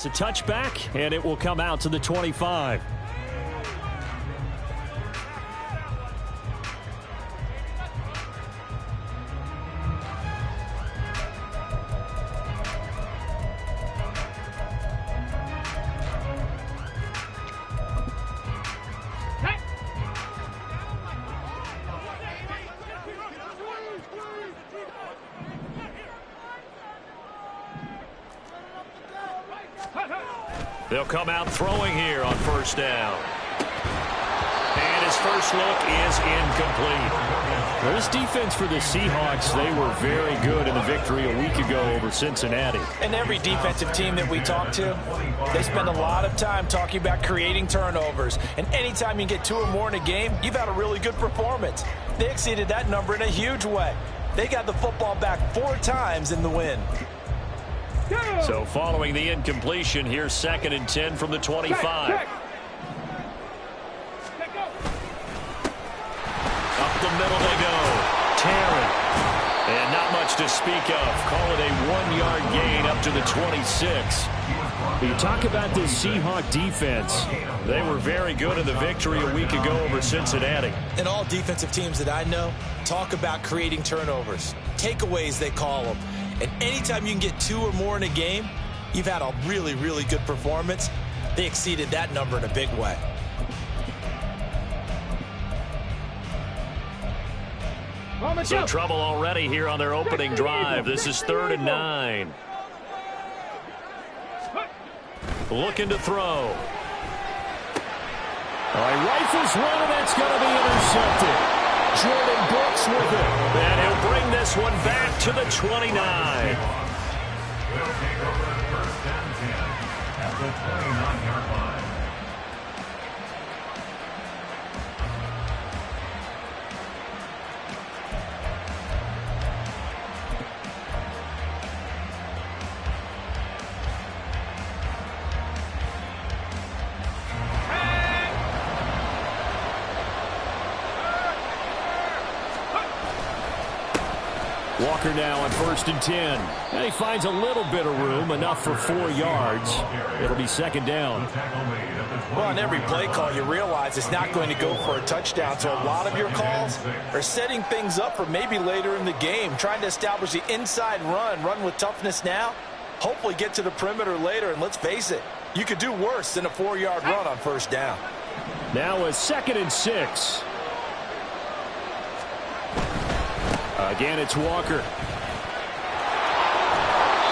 It's a touchback, and it will come out to the 25. They'll come out throwing here on first down. And his first look is incomplete. Well, this defense for the Seahawks, they were very good in the victory a week ago over Cincinnati. And every defensive team that we talk to, they spend a lot of time talking about creating turnovers. And anytime you get 2 or more in a game, you've had a really good performance. They exceeded that number in a huge way. They got the football back 4 times in the win. So following the incompletion, here's 2nd and 10 from the 25. Up the middle they go. Tearing. And not much to speak of. Call it a 1-yard gain up to the 26. You talk about this Seahawk defense. They were very good in the victory a week ago over Cincinnati. And all defensive teams that I know talk about creating turnovers. Takeaways, they call them. And anytime you can get 2 or more in a game, you've had a really, really good performance. They exceeded that number in a big way. Some trouble already here on their opening drive. This is 3rd and 9. Looking to throw. He rifles one, and that's going to be intercepted. Jordan Brooks with it. And he'll bring this one back to the 29. We'll take over 1st and 10 at the 29-yard line. Walker now on 1st and 10. And he finds a little bit of room, enough for 4 yards. It'll be 2nd down. Well, on every play call, you realize it's not going to go for a touchdown. So a lot of your calls are setting things up for maybe later in the game, trying to establish the inside run with toughness now, hopefully get to the perimeter later. And let's face it, you could do worse than a 4-yard run on 1st down. Now a 2nd and 6. Again, it's Walker.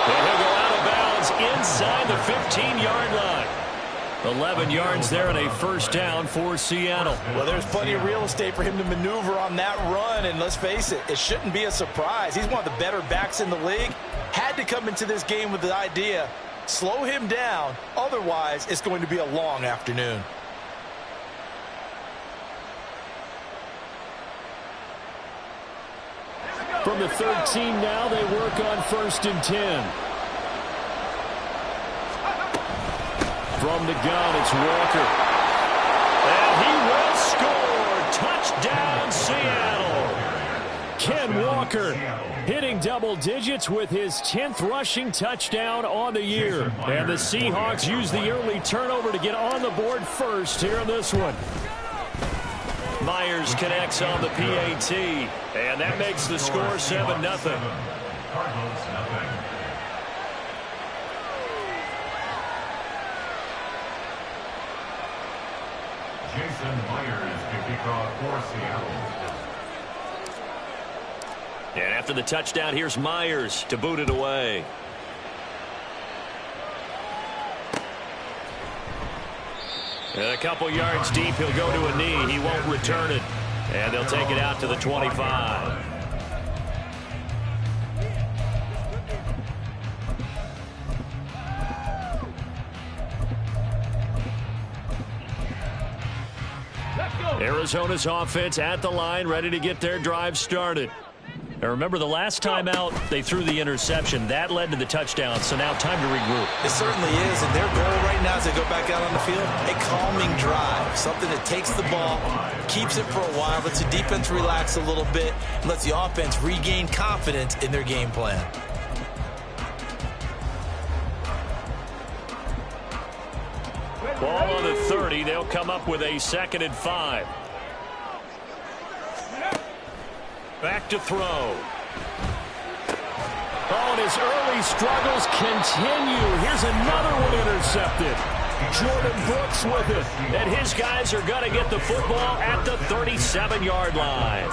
And he'll go out of bounds inside the 15-yard line. 11 yards there and a 1st down for Seattle. Well, there's plenty of real estate for him to maneuver on that run, and let's face it, it shouldn't be a surprise. He's one of the better backs in the league. Had to come into this game with the idea, slow him down, otherwise it's going to be a long afternoon. From the 13 now, they work on 1st and 10. From the gun, it's Walker. And he will score. Touchdown, Seattle. Ken Walker hitting double digits with his 10th rushing touchdown on the year. And the Seahawks use the early turnover to get on the board first here in this one. Myers connects on the PAT, and that makes the score 7-0. Cardinals, nothing. Jason Myers to kick off for Seattle. And after the touchdown, here's Myers to boot it away. And a couple yards deep, he'll go to a knee. He won't return it. And they'll take it out to the 25. Arizona's offense at the line, ready to get their drive started. Now remember, the last time out, they threw the interception. That led to the touchdown, so now time to regroup. It certainly is, and their goal right now as they go back out on the field, a calming drive, something that takes the ball, keeps it for a while, lets the defense relax a little bit, and lets the offense regain confidence in their game plan. they'll come up with a 2nd and 5. Back to throw. Oh, and his early struggles continue. Here's another one intercepted. Jordan Brooks with it. And his guys are going to get the football at the 37-yard line.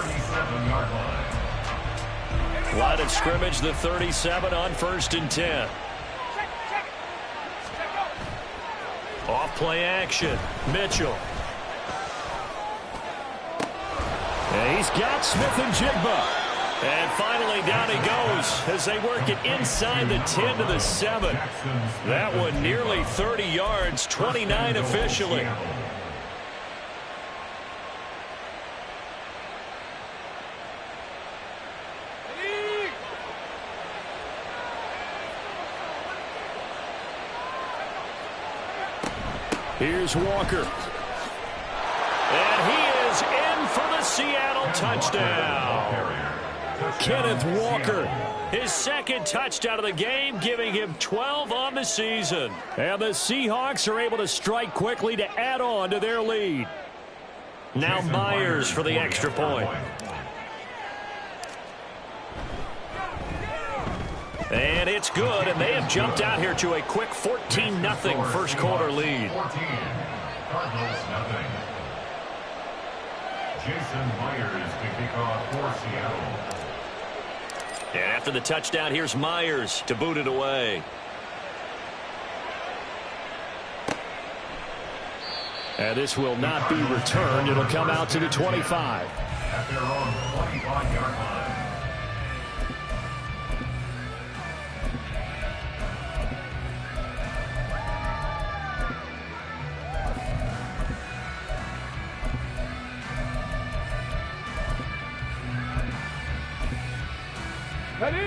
Line of scrimmage, the 37 on 1st and 10. Off play action. Mitchell. And he's got Smith and Jigba. And finally down he goes as they work it inside the 10 to the 7. That one nearly 30 yards, 29 officially. Here's Walker. And he is in for the Seattle touchdown. Kenneth Walker. His 2nd touchdown of the game, giving him 12 on the season. And the Seahawks are able to strike quickly to add on to their lead. Now Myers for the extra point. And it's good, and they have jumped out here to a quick 14-0 first quarter lead. 14, Cardinals nothing. Jason Myers to kick off for Seattle. And after the touchdown, here's Myers to boot it away. And this will not be returned. It'll come out to the 25. At their own 25-yard line.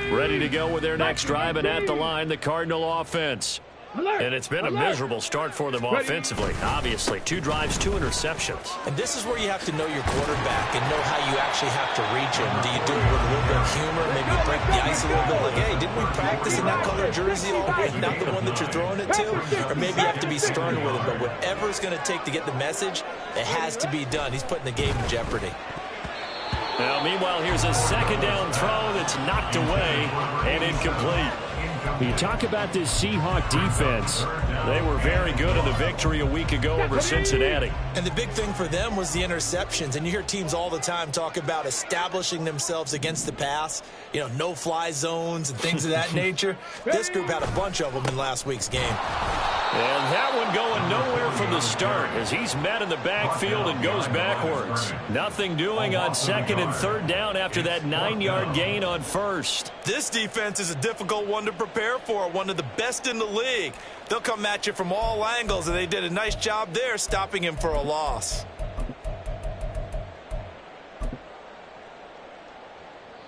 Ready to go with their next drive, and at the line, the Cardinal offense. And it's been a miserable start for them offensively. Obviously, 2 drives, 2 interceptions. And this is where you have to know your quarterback and know how you actually have to reach him. Do you do it with a little bit of humor, maybe break the ice a little bit, like, hey, didn't we practice in that color jersey all week, not the one that you're throwing it to? Or maybe you have to be stern with him, but whatever it's going to take to get the message, it has to be done. He's putting the game in jeopardy. Now, meanwhile, here's a 2nd down throw that's knocked away and incomplete. You talk about this Seahawk defense. They were very good in the victory a week ago over Cincinnati. And the big thing for them was the interceptions. And you hear teams all the time talk about establishing themselves against the pass, you know, no-fly zones and things of that nature. This group had a bunch of them in last week's game. And that one going nowhere from the start as he's met in the backfield and goes backwards. Nothing doing on 2nd and 3rd down after that 9-yard gain on 1st. This defense is a difficult one to prepare for, one of the best in the league. They'll come at you from all angles, and they did a nice job there stopping him for a loss.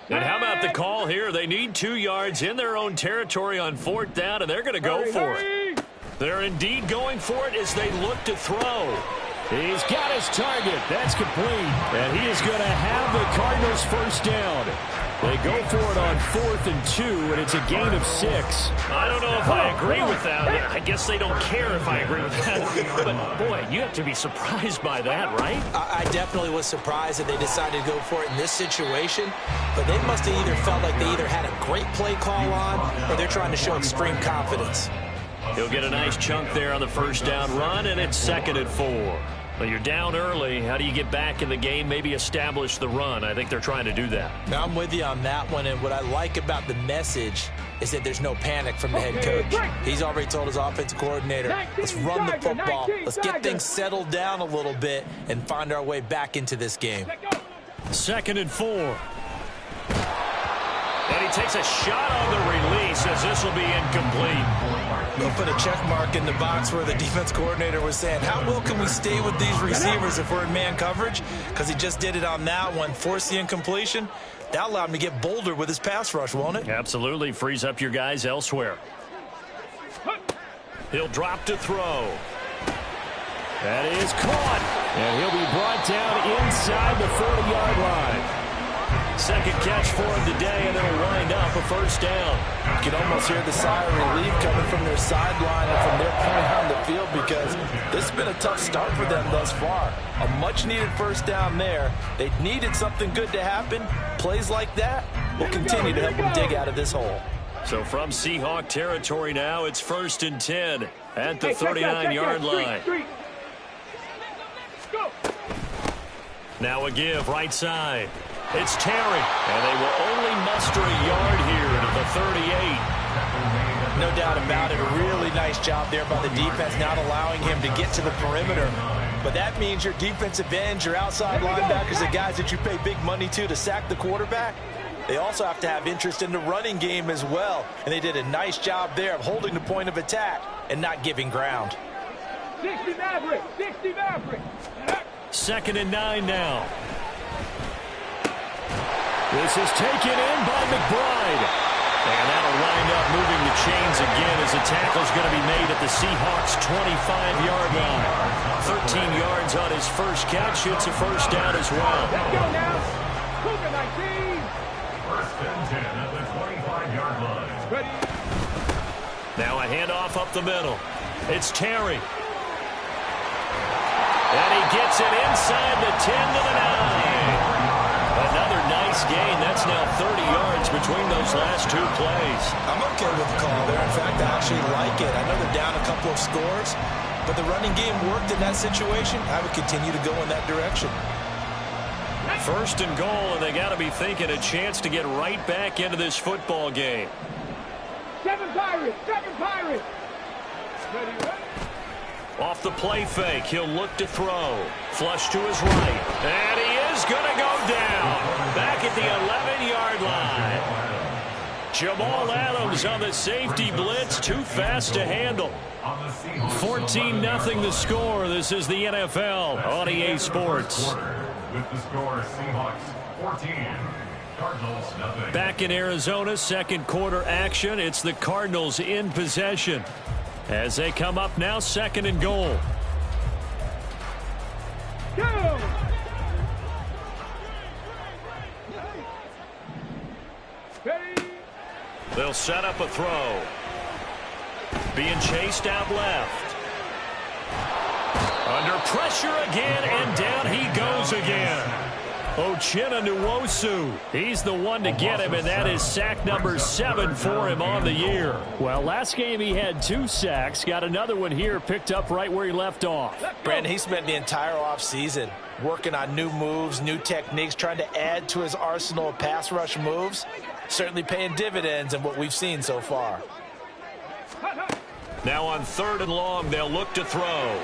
And how about the call here? They need 2 yards in their own territory on 4th down, and they're going to go for it. They're indeed going for it as they look to throw. He's got his target. That's complete. And he is going to have the Cardinals first down. They go for it on 4th and 2, and it's a gain of 6. I don't know if I agree with that. I guess they don't care if I agree with that. But, boy, you have to be surprised by that, right? I definitely was surprised that they decided to go for it in this situation. But they must have either felt like they either had a great play call on or they're trying to show extreme confidence. He'll get a nice chunk there on the first down run, and it's 2nd and 4. Well, you're down early. How do you get back in the game, maybe establish the run? I think they're trying to do that. Now, I'm with you on that one, and what I like about the message is that there's no panic from the head coach. He's already told his offensive coordinator, let's run the football. Let's get things settled down a little bit and find our way back into this game. 2nd and 4. And he takes a shot on the release as this will be incomplete. They'll put a check mark in the box where the defense coordinator was saying, how well can we stay with these receivers if we're in man coverage? Because he just did it on that one, forced the incompletion. That allowed him to get bolder with his pass rush, won't it? Absolutely. Frees up your guys elsewhere. He'll drop to throw. That is caught. And he'll be brought down inside the 40-yard line. Second catch for him today, and it'll wind up a first down. You can almost hear the sigh of relief coming from their sideline and from their point on the field, because this has been a tough start for them thus far. A much-needed first down there. They needed something good to happen. Plays like that will continue to help them dig out of this hole. So from Seahawk territory now, it's 1st and 10 at the 39-yard line. Now a give right side. It's Terry, and they will only muster a yard here to the 38. No doubt about it. A really nice job there by the defense, not allowing him to get to the perimeter. But that means your defensive ends, your outside linebackers, the guys that you pay big money to sack the quarterback, they also have to have interest in the running game as well. And they did a nice job there of holding the point of attack and not giving ground. 60 Maverick! 60 Maverick! 2nd and 9 now. This is taken in by McBride. And that'll wind up moving the chains again as the tackle's going to be made at the Seahawks' 25-yard line. 13 yards on his first catch. It's a first down as well. Let's go now. Cougar 19. 1st and 10 at the 25-yard line. Ready. Now a handoff up the middle. It's Terry. And he gets it inside the 10 to the 9. Another nice gain. That's now 30 yards between those last two plays. I'm okay with the call there. In fact, I actually like it. I know they're down a couple of scores, but the running game worked in that situation. I would continue to go in that direction. 1st and goal, and they got to be thinking a chance to get right back into this football game. 7 Pirates! 7 Pirates! Ready, ready. Off the play fake, he'll look to throw. Flush to his right. And he is going to go down. Back at the 11-yard line. Jamal Adams on the safety blitz. Too fast to handle. 14-0 the score. This is the NFL on EA Sports. With the score, Seahawks 14, Cardinals nothing. Back in Arizona, second quarter action. It's the Cardinals in possession as they come up now, 2nd and goal. Go! Ready. They'll set up a throw. Being chased out left. Under pressure again, and down he goes again. Uchenna Nwosu, he's the one to get him, and that is sack number 7 for him on the year. Well, last game he had 2 sacks. Got another one here, picked up right where he left off. Brandon, he spent the entire offseason working on new moves, new techniques, trying to add to his arsenal of pass rush moves. Certainly paying dividends in what we've seen so far. Now on 3rd and long, they'll look to throw.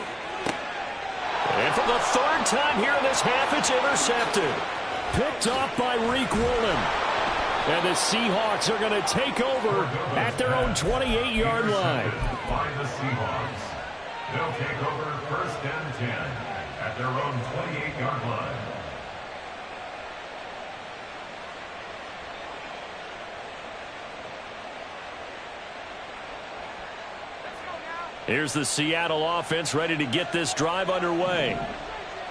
And for the 3rd time here in this half, it's intercepted. Picked off by Reek Woolen. And the Seahawks are going to take over at their own 28-yard line. By the Seahawks. They'll take over 1st and 10 at their own 28-yard line. Here's the Seattle offense ready to get this drive underway.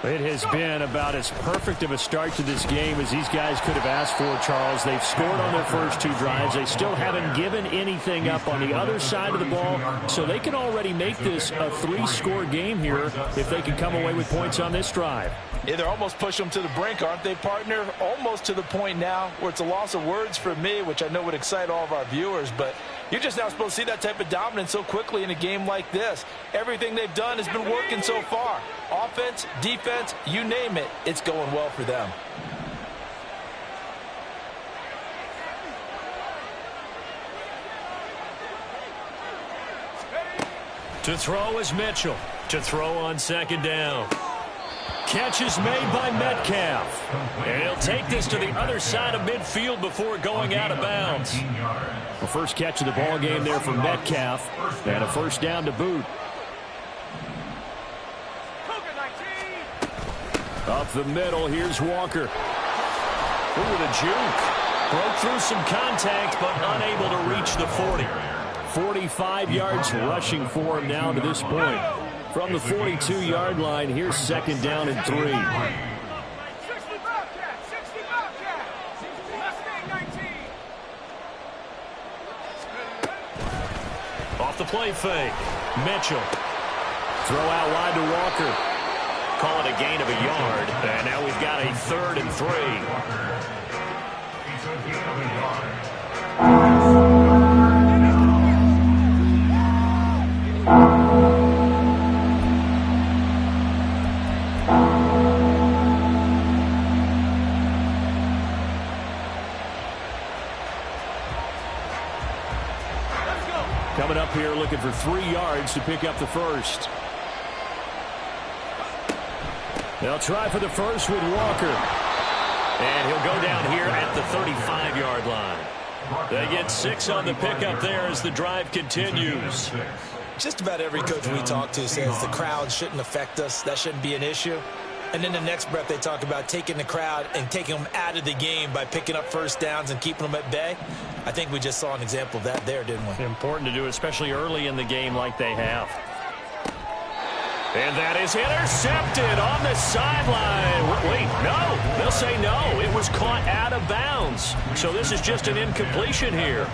It has been about as perfect of a start to this game as these guys could have asked for, Charles. They've scored on their first 2 drives. They still haven't given anything up on the other side of the ball, so they can already make this a 3-score game here if they can come away with points on this drive. Yeah, they're almost pushing them to the brink, aren't they, partner? Almost to the point now where it's a loss of words for me, which I know would excite all of our viewers, but you're just not supposed to see that type of dominance so quickly in a game like this. Everything they've done has been working so far. Offense, defense, you name it, it's going well for them. To throw is Mitchell. To throw on 2nd down. Catch is made by Metcalf. And he'll take this to the other side of midfield before going out of bounds. The first catch of the ball game there for Metcalf. And a first down to boot. Up the middle, here's Walker. Ooh, the juke. Broke through some contact, but unable to reach the 40. 45 yards rushing for him now to this point. From the 42-yard line, here's 2nd down and 3. Off the play fake. Mitchell. Throw out wide to Walker. Call it a gain of a yard. And now we've got a 3rd and 3. It's a gain of a yard. Coming up here looking for 3 yards to pick up the first. They'll try for the first with Walker. And he'll go down here at the 35-yard line. They get 6 on the pickup there as the drive continues. Just about every coach we talk to says the crowd shouldn't affect us. That shouldn't be an issue. And then the next breath they talk about taking the crowd and taking them out of the game by picking up first downs and keeping them at bay. I think we just saw an example of that there, didn't we? Important to do, especially early in the game like they have. And that is intercepted on the sideline. Wait, no. They'll say no. It was caught out of bounds. So this is just an incompletion here.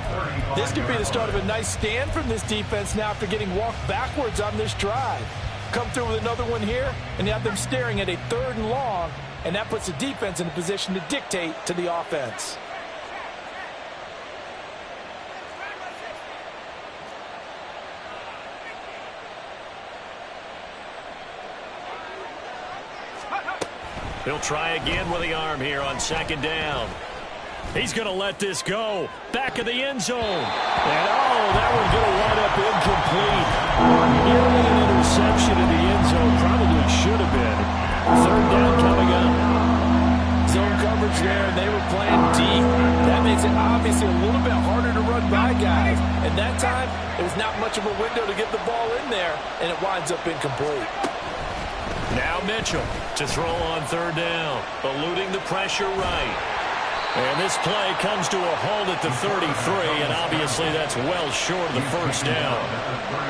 This could be the start of a nice stand from this defense now after getting walked backwards on this drive. Come through with another one here, and you have them staring at a 3rd and long, and that puts the defense in a position to dictate to the offense. He'll try again with the arm here on 2nd down. He's going to let this go. Back of the end zone. And, that one's going to wind up incomplete. Nearly an interception in the end zone. Probably should have been. 3rd down coming up. Zone coverage there, and they were playing deep. That makes it obviously a little bit harder to run by guys. And that time, it was not much of a window to get the ball in there, and it winds up incomplete. Now Mitchell to throw on 3rd down, eluding the pressure right. And this play comes to a halt at the 33, and obviously that's well short of the first down.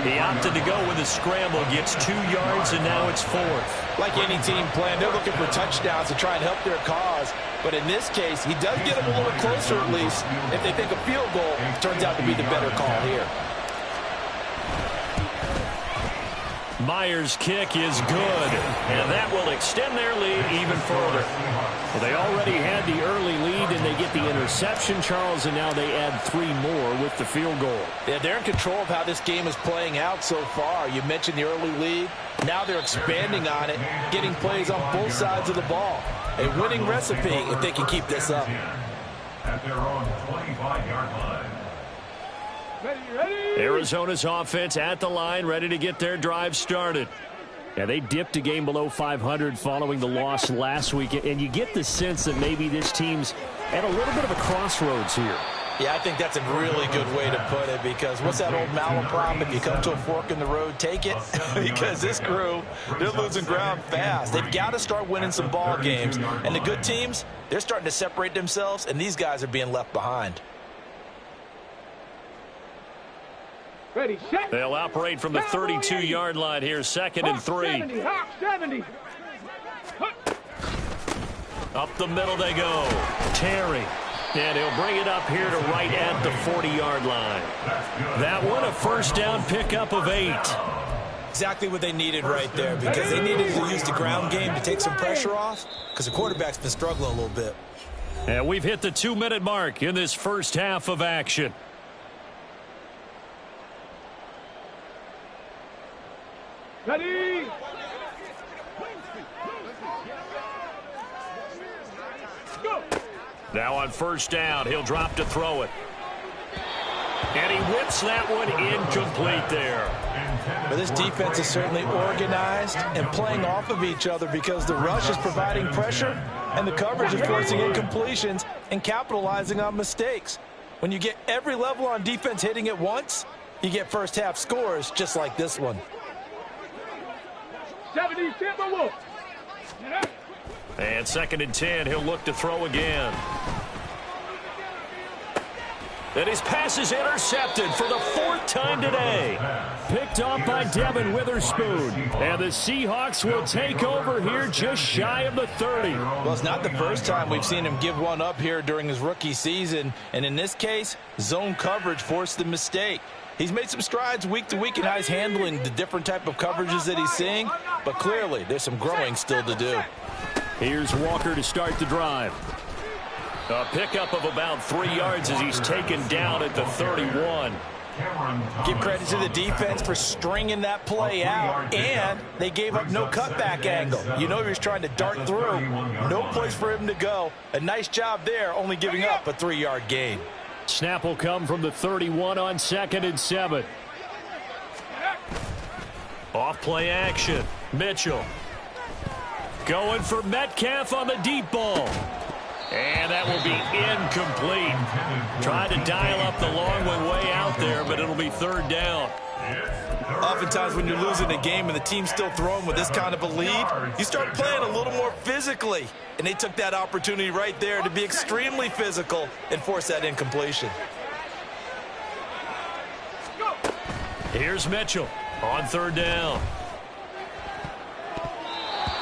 He opted to go with a scramble, gets 2 yards, and now it's 4th. Like any team plan, they're looking for touchdowns to try and help their cause. But in this case, he does get them a little closer at least if they think a field goal turns out to be the better call here. Myers' kick is good, and that will extend their lead even further. Well, they already had the early lead, and they get the interception, Charles, and now they add 3 more with the field goal. Yeah, they're in control of how this game is playing out so far. You mentioned the early lead. Now they're expanding on it, getting plays on both sides of the ball. A winning recipe if they can keep this up. At their own 25-yard line. Ready. Arizona's offense at the line, ready to get their drive started. Yeah, they dipped a game below 500 following the loss last week, and you get the sense that maybe this team's at a little bit of a crossroads here. Yeah, I think that's a really good way to put it, because what's that old malaprop? If you come to a fork in the road, take it. Because this crew, they're losing ground fast. They've got to start winning some ball games. And the good teams, they're starting to separate themselves, and these guys are being left behind. Ready, set. They'll operate from the 32-yard line here, 2nd and 3. 70, Hawk 70. Up the middle they go. Terry. And he'll bring it up here to right at the 40-yard line. That one, a first down pickup of 8. Exactly what they needed right there, because they needed to use the ground game to take some pressure off, because the quarterback's been struggling a little bit. And we've hit the 2-minute mark in this first half of action. Ready. Go. Now on first down, he'll drop to throw it. And he whips that one incomplete there. But this defense is certainly organized and playing off of each other, because the rush is providing pressure and the coverage is forcing incompletions and capitalizing on mistakes. When you get every level on defense hitting at once, you get first half scores just like this one. 70, Timberwolf. And 2nd and 10, he'll look to throw again. And his pass is intercepted for the 4th time today. Picked off by Devin Witherspoon. And the Seahawks will take over here just shy of the 30. Well, it's not the first time we've seen him give one up here during his rookie season. And in this case, zone coverage forced the mistake. He's made some strides week to week in how he's handling the different type of coverages that he's seeing, but clearly there's some growing still to do. Here's Walker to start the drive. A pickup of about 3 yards as he's taken down at the 31. Give credit to the defense for stringing that play out, and they gave up no cutback angle. You know he was trying to dart through. No place for him to go. A nice job there, only giving up a 3-yard gain. Snap will come from the 31 on 2nd and 7. Off play action. Mitchell. Going for Metcalf on the deep ball. And that will be incomplete. Tried to dial up the long one way out there, but it'll be 3rd down. Oftentimes when you're losing a game and the team's still throwing with this kind of a lead, you start playing a little more physically. And they took that opportunity right there to be extremely physical and force that incompletion. Here's Mitchell on 3rd down.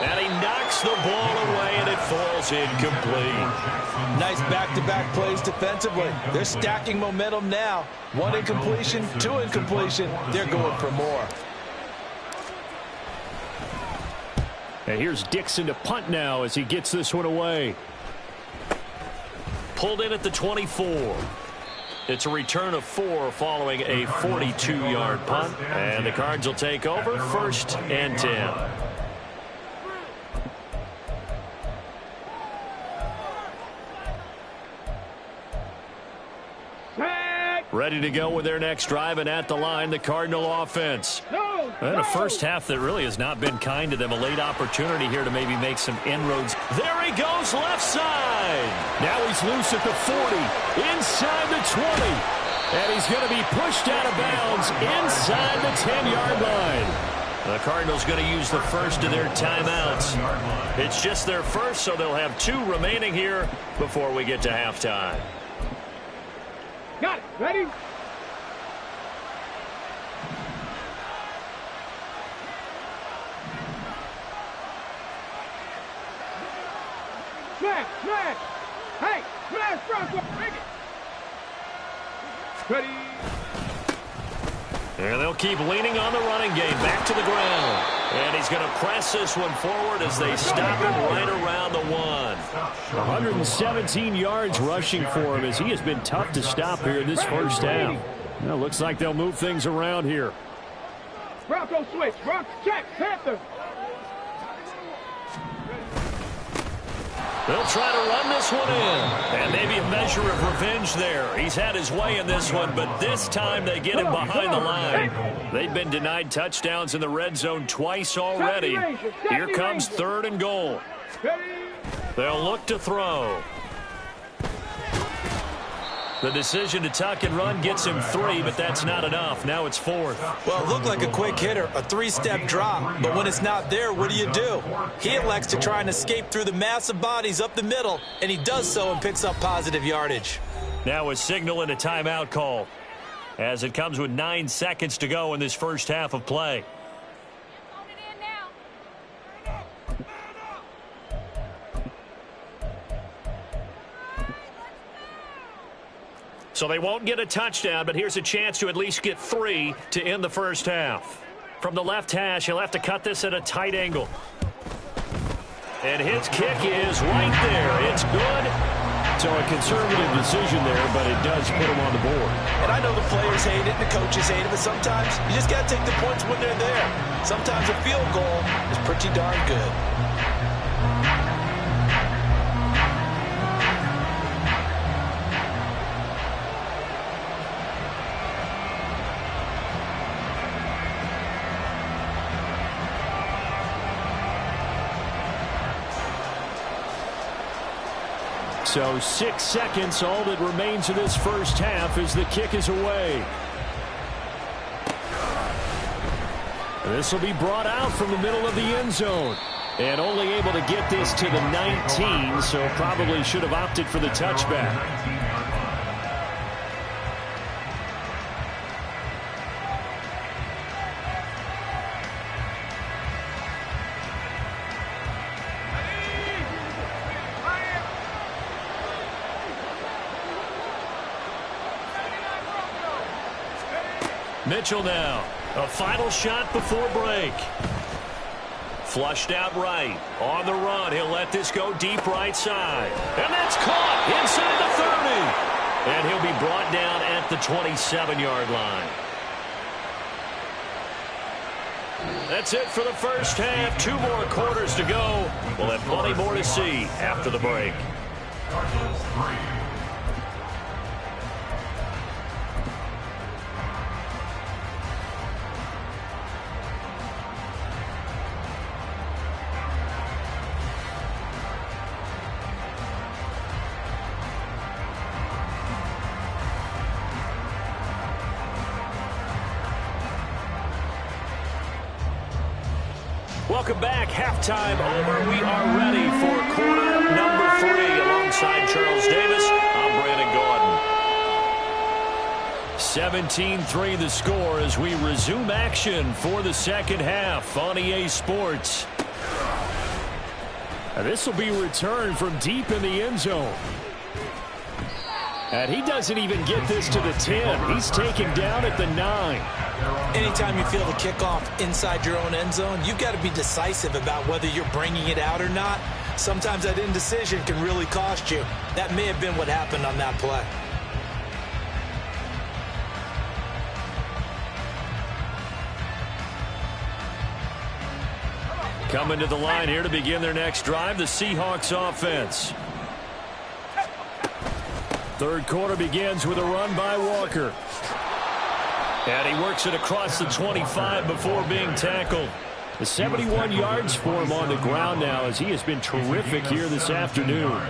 And he knocks the ball away, and it falls incomplete. Nice back-to-back plays defensively. They're stacking momentum now. 1 incompletion, 2 incompletion. They're going for more. And here's Dixon to punt now as he gets this one away. Pulled in at the 24. It's a return of 4 following a 42-yard punt. And the Cards will take over 1st and 10. Ready to go with their next drive, and at the line, the Cardinal offense. And a first half that really has not been kind to them. A late opportunity here to maybe make some inroads. There he goes, left side. Now he's loose at the 40, inside the 20. And he's going to be pushed out of bounds inside the 10-yard line. The Cardinals going to use the first of their timeouts. It's just their first, so they'll have 2 remaining here before we get to halftime. Got it. Ready? Smash, smash. Hey, smash, Bronco. Bring it. Ready? And they'll keep leaning on the running game. Back to the ground. And he's going to press this one forward as they stop him right around the 1. 117 yards rushing for him as he has been tough to stop here in this first half. Well, looks like they'll move things around here. Bronco switch. Bronco check. Panther. They'll try to run this one in. And maybe a measure of revenge there. He's had his way in this one, but this time they get him behind the line. They've been denied touchdowns in the red zone twice already. Here comes 3rd and goal. They'll look to throw. The decision to tuck and run gets him 3, but that's not enough. Now it's 4th. Well, it looked like a quick hitter, a 3-step drop. But when it's not there, what do? He elects to try and escape through the massive bodies up the middle, and he does so and picks up positive yardage. Now a signal and a timeout call, as it comes with 9 seconds to go in this first half of play. So they won't get a touchdown, but here's a chance to at least get 3 to end the first half. From the left hash, he'll have to cut this at a tight angle. And his kick is right there. It's good. So a conservative decision there, but it does put him on the board. And I know the players hate it and the coaches hate it, but sometimes you just got to take the points when they're there. Sometimes a field goal is pretty darn good. So 6 seconds, all that remains of this first half as the kick is away. This will be brought out from the middle of the end zone. And only able to get this to the 19, so probably should have opted for the touchback. Mitchell now. A final shot before break. Flushed out right. On the run. He'll let this go deep right side. And that's caught inside the 30. And he'll be brought down at the 27-yard line. That's it for the first half. 2 more quarters to go. We'll have plenty more to see after the break. Welcome back. Halftime over. We are ready for quarter number 3. Alongside Charles Davis, I'm Brandon Gaudin. 17-3 the score as we resume action for the second half on EA Sports. This will be returned from deep in the end zone. And he doesn't even get this to the 10. He's taken down at the 9. Anytime you feel the kickoff inside your own end zone, you've got to be decisive about whether you're bringing it out or not. Sometimes that indecision can really cost you. That may have been what happened on that play. Coming to the line here to begin their next drive, the Seahawks offense. Third quarter begins with a run by Walker. And he works it across the 25 before being tackled. The 71 yards for him on the ground now as he has been terrific here this afternoon.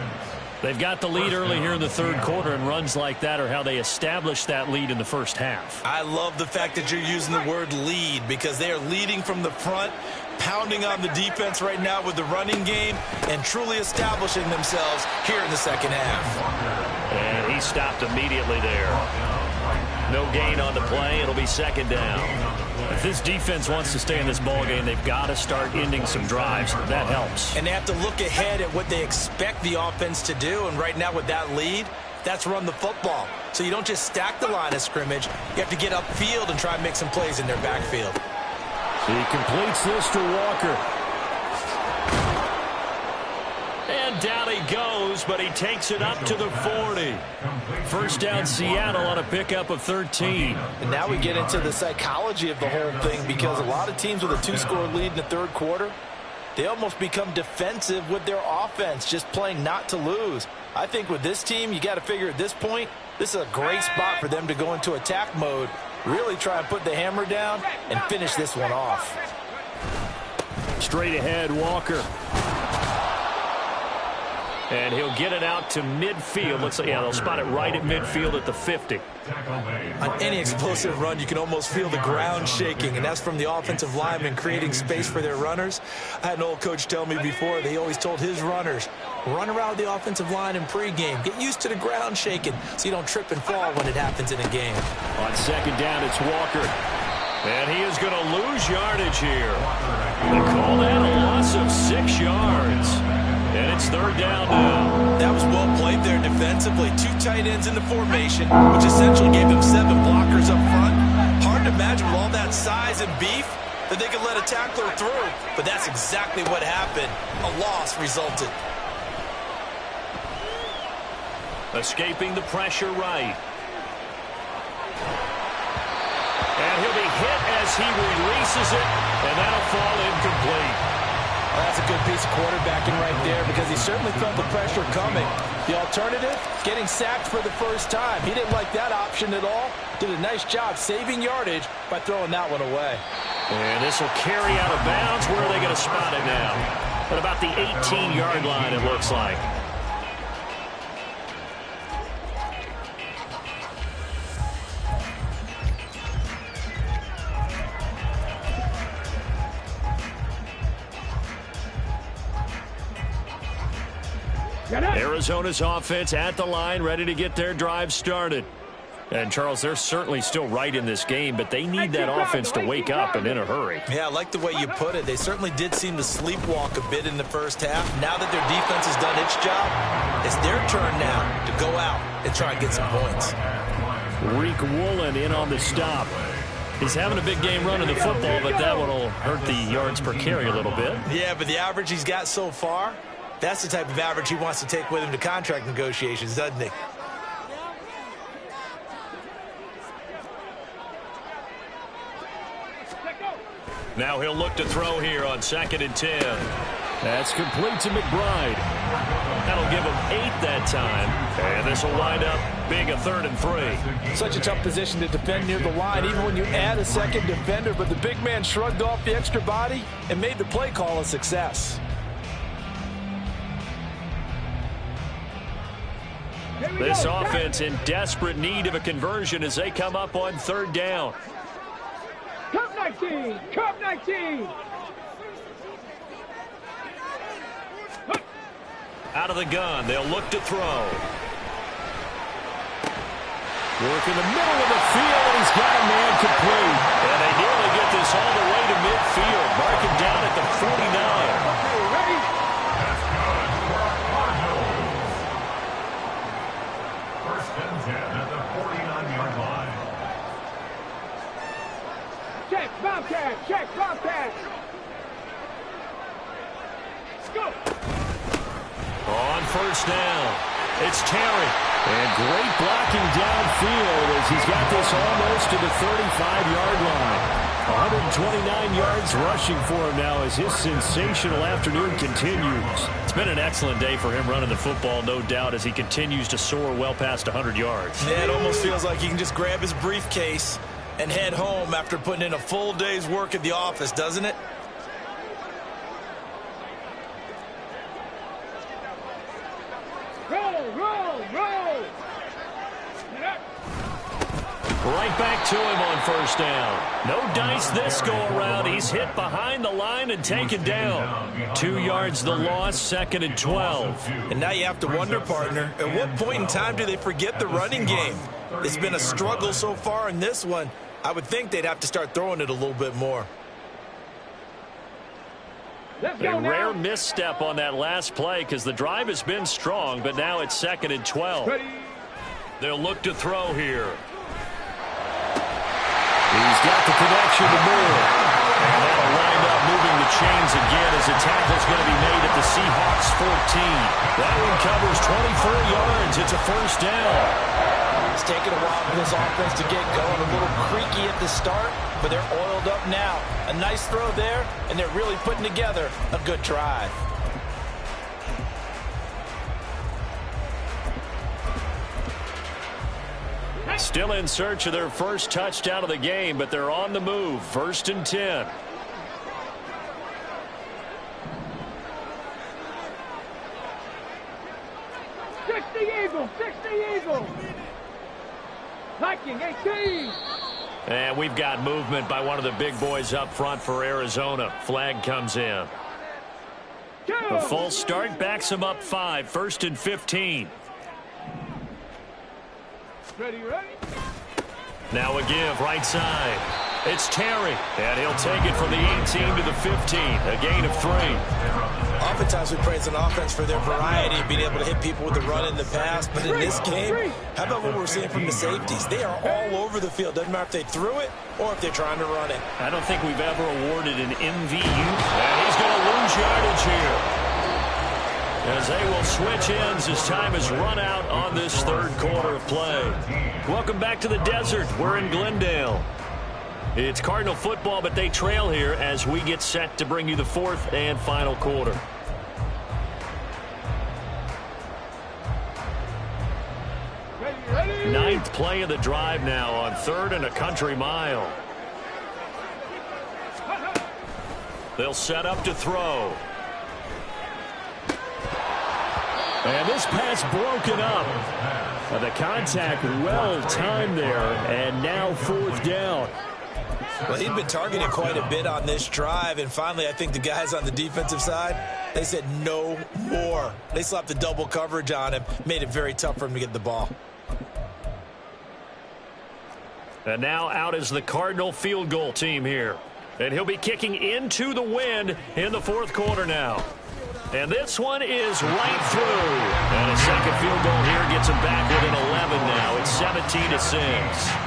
They've got the lead early here in the third quarter, and runs like that are how they establish that lead in the first half. I love the fact that you're using the word lead because they are leading from the front, pounding on the defense right now with the running game, and truly establishing themselves here in the second half. And he stopped immediately there. No gain on the play. It'll be second down. If this defense wants to stay in this ballgame, they've got to start ending some drives. That helps. And they have to look ahead at what they expect the offense to do. And right now with that lead, that's run the football. So you don't just stack the line of scrimmage. You have to get upfield and try and make some plays in their backfield. He completes this to Walker. And down he goes, but he takes it up to the 40. First down Seattle on a pickup of 13. And now we get into the psychology of the whole thing because a lot of teams with a 2-score lead in the third quarter, they almost become defensive with their offense, just playing not to lose. I think with this team, you got to figure at this point, this is a great spot for them to go into attack mode, really try and put the hammer down and finish this one off. Straight ahead, Walker. And he'll get it out to midfield. Looks like, yeah, they'll spot it right at midfield at the 50. On any explosive run, you can almost feel the ground shaking, and that's from the offensive linemen creating space for their runners. I had an old coach tell me before, they always told his runners, run around the offensive line in pregame. Get used to the ground shaking so you don't trip and fall when it happens in a game. On second down, it's Walker. And he is going to lose yardage here. They call that a loss of 6 yards. And it's third down now. That was well played there defensively. 2 tight ends in the formation, which essentially gave them 7 blockers up front. Hard to imagine with all that size and beef that they could let a tackler through. But that's exactly what happened. A loss resulted. Escaping the pressure right. And he'll be hit as he releases it, and that'll fall incomplete. Well, that's a good piece of quarterbacking right there because he certainly felt the pressure coming. The alternative, getting sacked for the first time. He didn't like that option at all. Did a nice job saving yardage by throwing that one away. And this will carry out of bounds. Where are they going to spot it now? At about the 18-yard line, it looks like. Arizona's offense at the line, ready to get their drive started. And, Charles, they're certainly still right in this game, but they need that offense to wake up and in a hurry. Yeah, I like the way you put it. They certainly did seem to sleepwalk a bit in the first half. Now that their defense has done its job, it's their turn now to go out and try and get some points. Reek Woolen in on the stop. He's having a big game running the football, but that one will hurt the yards per carry a little bit. Yeah, but the average he's got so far, that's the type of average he wants to take with him to contract negotiations, doesn't he? Now he'll look to throw here on 2nd and 10. That's complete to McBride. That'll give him 8 that time. And this will wind up being a 3rd and 3. Such a tough position to defend near the line, even when you add a second defender. But the big man shrugged off the extra body and made the play call a success. This offense in desperate need of a conversion as they come up on 3rd down. Cup 19! Cup 19! Out of the gun, they'll look to throw. Work in the middle of the field, and he's got a man complete. And they nearly get this all the way to midfield. Mark him down at the 49. Ready? That's good for Cardinals. 1st and 10 at the 49-yard line. Check, Bobcat! Check, Bobcat! Go! On 1st down, it's Terry. And great blocking downfield as he's got this almost to the 35-yard line. 129 yards rushing for him now as his sensational afternoon continues. It's been an excellent day for him running the football, no doubt, as he continues to soar well past 100 yards. Yeah, it almost feels like he can just grab his briefcase and head home after putting in a full day's work at the office, doesn't it? Right back to him on 1st down. No dice this go around. He's hit behind the line and taken down. 2 yards the loss, 2nd and 12. And now you have to wonder, partner, at what point in time do they forget the running game? It's been a struggle so far in this one. I would think they'd have to start throwing it a little bit more. A rare misstep on that last play because the drive has been strong, but now it's 2nd and 12. They'll look to throw here. He's got the connection to Moore. And that'll wind up moving the chains again as a tackle's going to be made at the Seahawks 14. That one covers 24 yards. It's a 1st down. It's taken a while for this offense to get going. A little creaky at the start, but they're oiled up now. A nice throw there, and they're really putting together a good drive. Still in search of their first touchdown of the game, but they're on the move. 1st and 10. Eagle! Viking 18! And we've got movement by one of the big boys up front for Arizona. Flag comes in. The false start backs him up 5. 1st and 15. Ready? Now a give right side. It's Terry, and he'll take it from the 18 to the 15. A gain of 3. Oftentimes we praise an offense for their variety and being able to hit people with the run and the pass. But in this game, how about what we're seeing from the safeties? They are all over the field. Doesn't matter if they threw it or if they're trying to run it. I don't think we've ever awarded an MVU. And he's going to lose yardage here, as they will switch ends as time has run out on this 3rd quarter of play. Welcome back to the desert. We're in Glendale. It's Cardinal football, but they trail here as we get set to bring you the 4th and final quarter. Ready? 9th play of the drive now on 3rd and a country mile. They'll set up to throw. And this pass broken up. The contact well timed there, and now 4th down. Well, he'd been targeted quite a bit on this drive, and finally I think the guys on the defensive side, they said no more. They slapped the double coverage on him, made it very tough for him to get the ball. And now out is the Cardinal field goal team here. And he'll be kicking into the wind in the 4th quarter now. And this one is right through. And a second field goal here gets him back within 11 now. It's 17-6.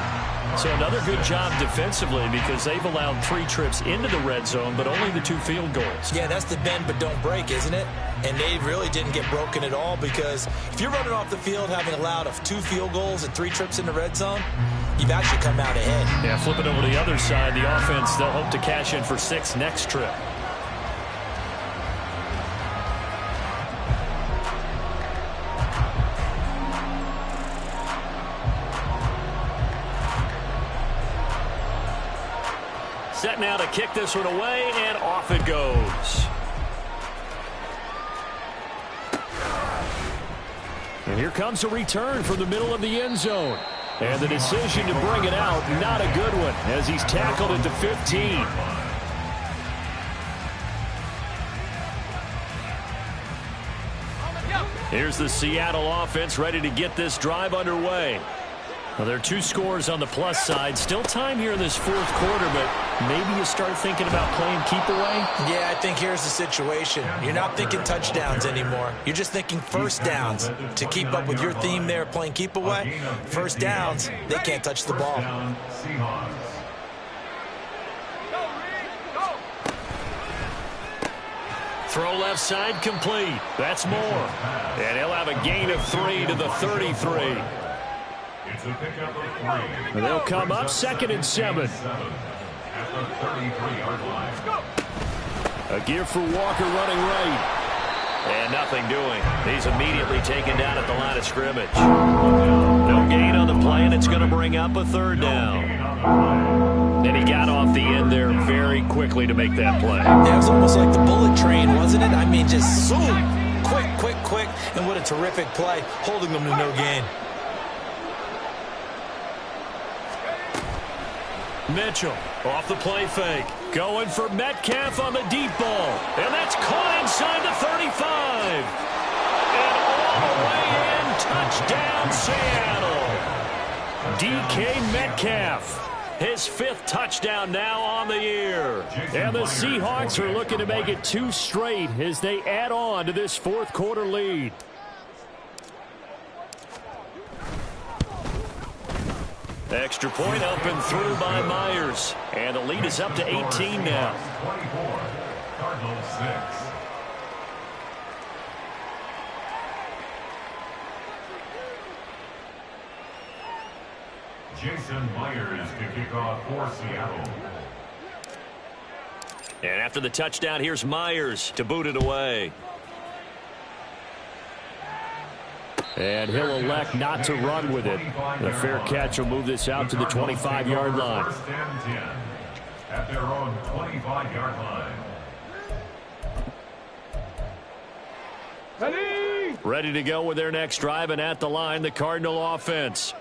So another good job defensively because they've allowed 3 trips into the red zone, but only the 2 field goals. Yeah, that's the bend but don't break, isn't it? And they really didn't get broken at all because if you're running off the field having allowed 2 field goals and 3 trips in the red zone, you've actually come out ahead. Yeah, flip it over to the other side. The offense, they'll hope to cash in for 6 next trip. Set now to kick this one away, and off it goes. And here comes a return from the middle of the end zone. And the decision to bring it out, not a good one, as he's tackled it to 15. Here's the Seattle offense ready to get this drive underway. Well, there are 2 scores on the plus side. Still time here in this 4th quarter, but maybe you start thinking about playing keep away? Yeah, I think here's the situation. You're not thinking touchdowns anymore. You're just thinking first downs. To keep up with your theme there, playing keep away, first downs, they can't touch the ball. Throw left side complete. That's more. And he'll have a gain of 3 to the 33. It's a pickup of 3. They'll come up 2nd and 7. At the 33-yard line. A gear for Walker running right. And nothing doing. He's immediately taken down at the line of scrimmage. No gain on the play, and it's going to bring up a 3rd down. And he got off the end there very quickly to make that play. Yeah, it was almost like the bullet train, wasn't it? I mean, just so quick, and what a terrific play, holding them to no gain. Mitchell off the play fake. Going for Metcalf on the deep ball. And that's caught inside the 35. And all the way in, touchdown Seattle. DK Metcalf. His 5th touchdown now on the year. And the Seahawks are looking to make it 2 straight as they add on to this 4th quarter lead. Extra point up and through by Myers. And the lead is up to 18 now. 24, Cardinals 6. Jason Myers to kick off for Seattle. And after the touchdown, here's Myers to boot it away. And he'll elect not to run with it. The fair catch will move this out to the 25-yard line. First and 10 at their own 25-yard line. Ready to go with their next drive, and at the line, the Cardinal offense.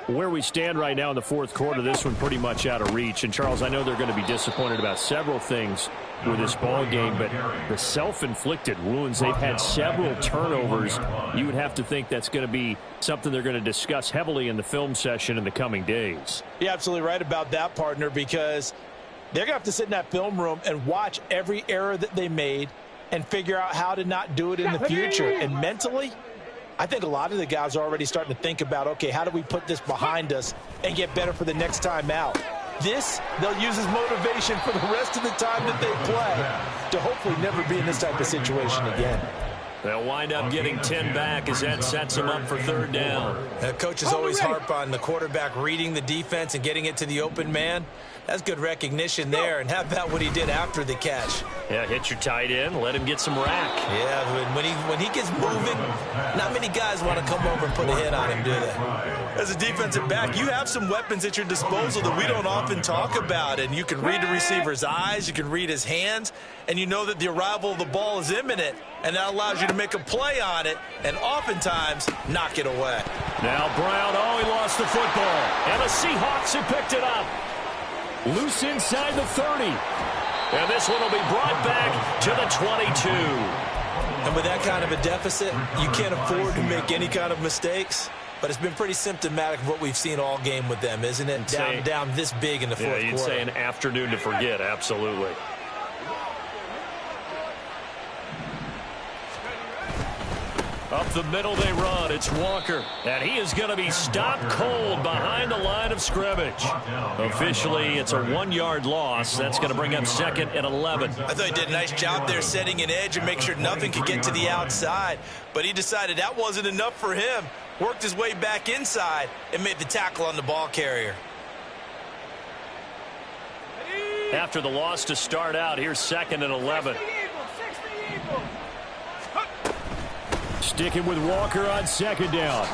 Where we stand right now in the 4th quarter, this one pretty much out of reach. And, Charles, I know they're going to be disappointed about several things with this ball game, but the self-inflicted wounds, they've had several turnovers. You would have to think that's going to be something they're going to discuss heavily in the film session in the coming days. You're absolutely right about that, partner, because they're going to have to sit in that film room and watch every error that they made and figure out how to not do it in the future. And mentally, I think a lot of the guys are already starting to think about, okay, how do we put this behind us and get better for the next time out? This, they'll use as motivation for the rest of the time that they play to hopefully never be in this type of situation again. They'll wind up getting 10 back as that sets them up for 3rd down. Coaches always harp on the quarterback reading the defense and getting it to the open man. That's good recognition there. And how about what he did after the catch? Yeah, hit your tight end, let him get some rack. Yeah, when he gets moving, not many guys want to come over and put a hit on him, do they? As a defensive back, you have some weapons at your disposal that we don't often talk about. And you can read the receiver's eyes, you can read his hands, and you know that the arrival of the ball is imminent. And that allows you to make a play on it and oftentimes knock it away. Now Brown, he lost the football. And the Seahawks have picked it up. Loose inside the 30. And this one will be brought back to the 22. And with that kind of a deficit, you can't afford to make any kind of mistakes. But it's been pretty symptomatic of what we've seen all game with them, isn't it? Down this big in the 4th quarter. Yeah, you'd say an afternoon to forget, absolutely. Up Up the middle they run. It's Walker. And he is going to be stopped cold behind the line of scrimmage. Officially, it's a 1-yard loss. That's going to bring up 2nd and 11. I thought he did a nice job there setting an edge and make sure nothing could get to the outside. But he decided that wasn't enough for him. Worked his way back inside and made the tackle on the ball carrier. After the loss to start out, here's 2nd and 11. Sticking with Walker on 2nd down.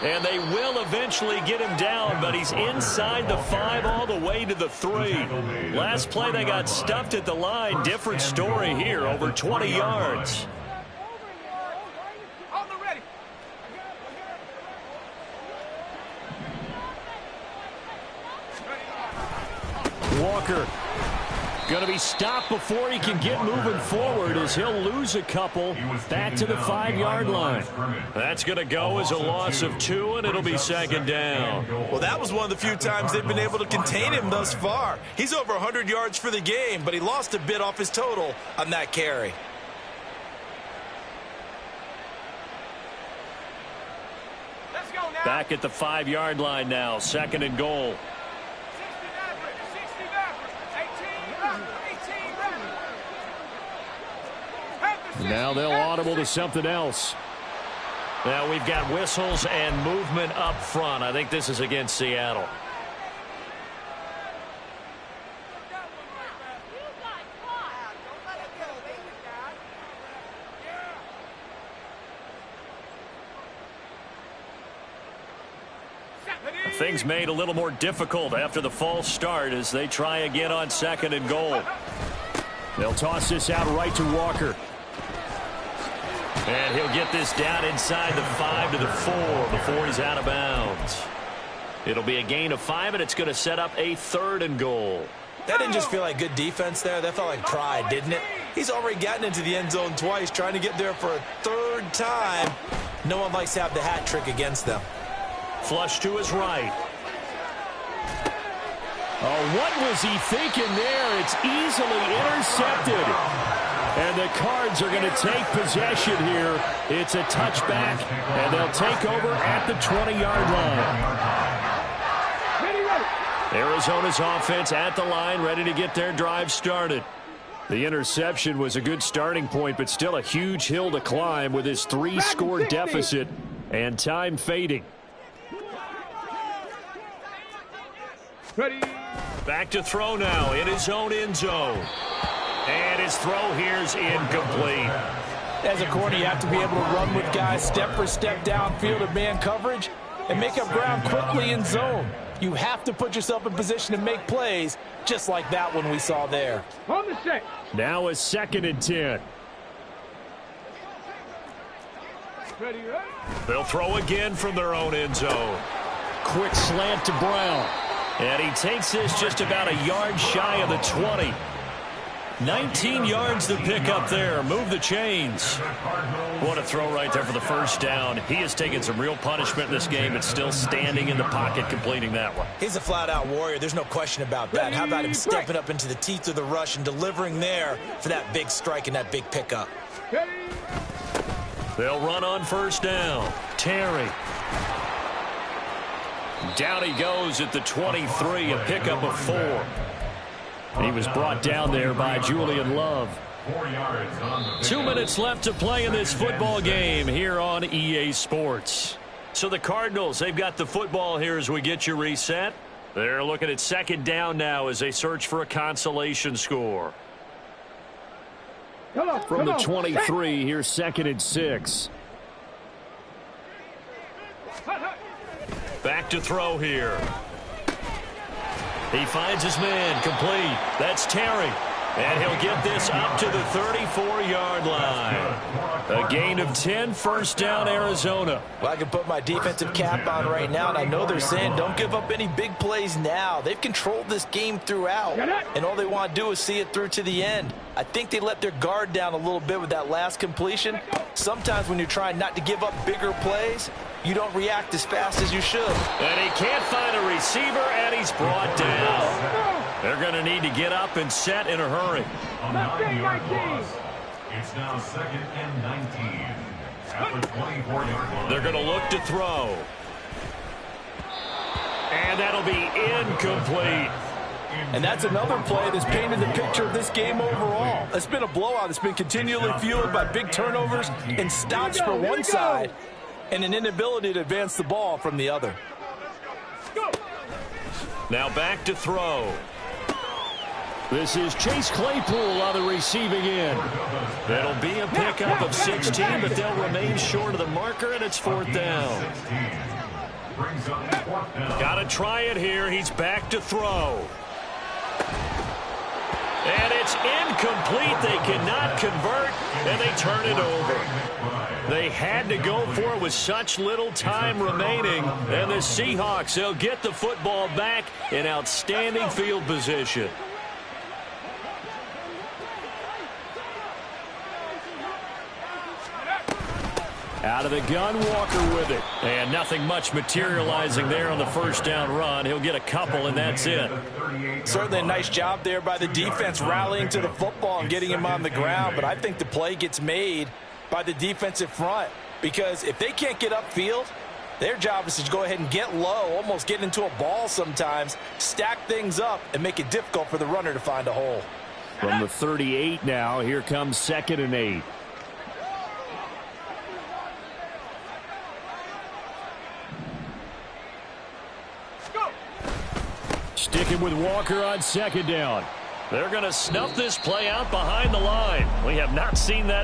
And they will eventually get him down, but he's inside the 5 all the way to the 3. Last play they got stuffed at the line. Different story here, over 20 yards. Walker going to be stopped before he can get moving forward as he'll lose a couple back to the 5-yard line. That's going to go as a loss of 2, and it'll be 2nd down. Well, that was one of the few times they've been able to contain him thus far. He's over 100 yards for the game, but he lost a bit off his total on that carry. Let's go now. Back at the 5-yard line now, 2nd and goal. Now they'll audible to something else. Now we've got whistles and movement up front. I think this is against Seattle. Things made a little more difficult after the false start as they try again on 2nd and goal. They'll toss this out right to Walker. And he'll get this down inside the 5 to the 4 before he's out of bounds. It'll be a gain of 5, and it's going to set up a 3rd and goal. That didn't just feel like good defense there. That felt like pride, didn't it? He's already gotten into the end zone twice, trying to get there for a 3rd time. No one likes to have the hat trick against them. Flush to his right. Oh, what was he thinking there? It's easily intercepted. And the Cards are going to take possession here. It's a touchback, and they'll take over at the 20-yard line. Arizona's offense at the line, ready to get their drive started. The interception was a good starting point, but still a huge hill to climb with his 3-score deficit and time fading. Ready. Back to throw now in his own end zone. And his throw here's incomplete. As a corner, you have to be able to run with guys step for step downfield in man coverage and make up ground quickly in zone. You have to put yourself in position to make plays just like that one we saw there. On the set. Now a 2nd and 10. Ready, ready. They'll throw again from their own end zone. Quick slant to Brown. And he takes this just about a yard shy of the 20. 19 yards to pick up there. Move the chains. What a throw right there for the 1st down. He has taken some real punishment in this game, but still standing in the pocket completing that one. He's a flat-out warrior. There's no question about that. How about him stepping up into the teeth of the rush and delivering there for that big strike and that big pickup? They'll run on 1st down. Terry. Down he goes at the 23, a pickup of 4. He was brought down there by Julian Love. 2 minutes left to play in this football game here on EA Sports. So the Cardinals, they've got the football here as we get you reset. They're looking at 2nd down now as they search for a consolation score. From the 23, here's 2nd and 6. Back to throw here. He finds his man, complete. That's Terry. And he'll get this up to the 34-yard line. A gain of 10, 1st down, Arizona. Well, I can put my defensive cap on right now, and I know they're saying don't give up any big plays now. They've controlled this game throughout, and all they want to do is see it through to the end. I think they let their guard down a little bit with that last completion. Sometimes when you're trying not to give up bigger plays, you don't react as fast as you should. And he can't find a receiver, and he's brought down. They're going to need to get up and set in a hurry. It's now 2nd and 19 at the 24-yard line. They're going to look to throw. And that'll be incomplete. And that's another play that's painted the picture of this game overall. It's been a blowout. It's been continually fueled by big turnovers and stops for one side and an inability to advance the ball from the other. Now back to throw. This is Chase Claypool on the receiving end. That'll be a pickup of 16, but they'll remain short of the marker, and it's 4th down. Got to try it here. He's back to throw. And it's incomplete. They cannot convert, and they turn it over. They had to go for it with such little time remaining. And the Seahawks, they'll get the football back in outstanding field position. Out of the gun, Walker with it. And nothing much materializing there on the first down run. He'll get a couple, and that's it. Certainly a nice job there by the defense rallying to the football and getting him on the ground. But I think the play gets made by the defensive front, because if they can't get upfield, their job is to go ahead and get low, almost get into a ball sometimes, stack things up, and make it difficult for the runner to find a hole. From the 38 now, here comes 2nd and 8. Sticking with Walker on 2nd down. They're going to snuff this play out behind the line. We have not seen that